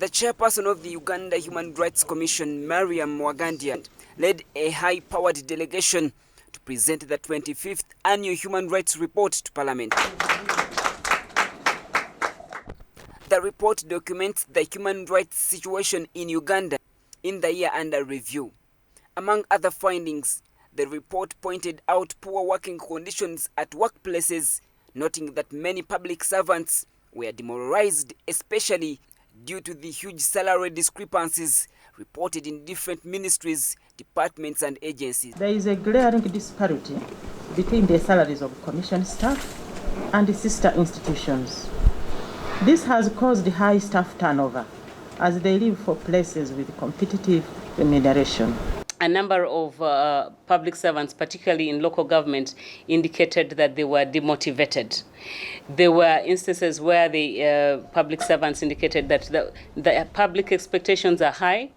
The chairperson of the Uganda Human Rights Commission, Mariam Wangadya, led a high-powered delegation to present the 25th Annual Human Rights Report to Parliament. The report documents the human rights situation in Uganda in the year under review. Among other findings, the report pointed out poor working conditions at workplaces, noting that many public servants were demoralised, especially due to the huge salary discrepancies reported in different ministries, departments and agencies. There is a glaring disparity between the salaries of commission staff and the sister institutions. This has caused high staff turnover as they leave for places with competitive remuneration. A number of public servants, particularly in local government, indicated that they were demotivated. There were instances where the public servants indicated that the public expectations are high,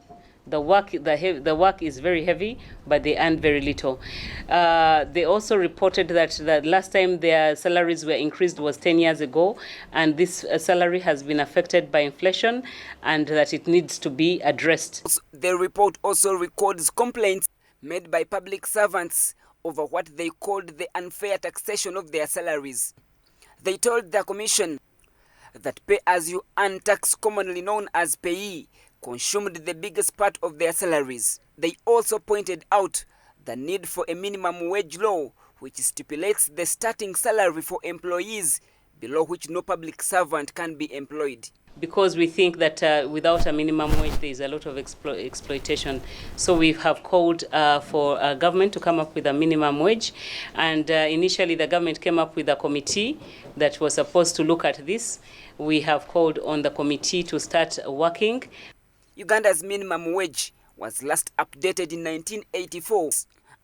the work is very heavy, but they earn very little. They also reported that the last time their salaries were increased was 10 years ago, and this salary has been affected by inflation, and that it needs to be addressed. The report also records complaints made by public servants over what they called the unfair taxation of their salaries. They told the Commission that pay-as-you-earn tax, commonly known as PAYE, consumed the biggest part of their salaries. They also pointed out the need for a minimum wage law which stipulates the starting salary for employees below which no public servant can be employed. Because we think that without a minimum wage there is a lot of exploitation. So we have called for government to come up with a minimum wage, and initially the government came up with a committee that was supposed to look at this. We have called on the committee to start working. Uganda's minimum wage was last updated in 1984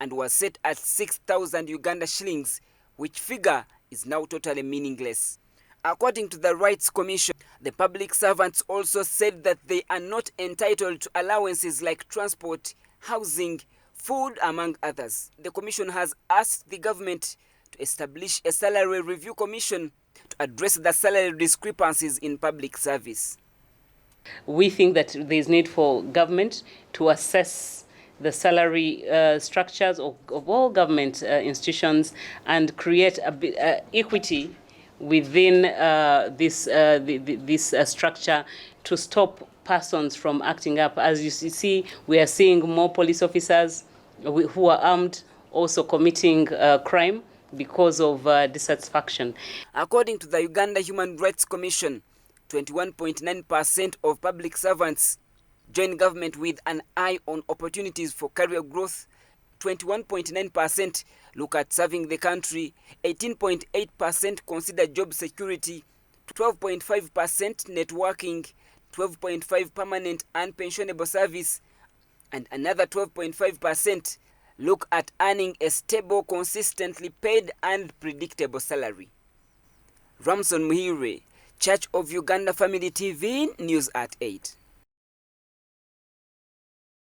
and was set at 6,000 Uganda shillings, which figure is now totally meaningless. According to the Rights Commission, the public servants also said that they are not entitled to allowances like transport, housing, food, among others. The Commission has asked the government to establish a salary review commission to address the salary discrepancies in public service. We think that there is need for government to assess the salary structures of all government institutions and create equity within this structure to stop persons from acting up. As you see, we are seeing more police officers who are armed also committing crime because of dissatisfaction. According to the Uganda Human Rights Commission, 21.9% of public servants join government with an eye on opportunities for career growth. 21.9% look at serving the country. 18.8% consider job security. 12.5% networking. 12.5% permanent and pensionable service. And another 12.5% look at earning a stable, consistently paid and predictable salary. Ramson, Church of Uganda Family TV, News at 8.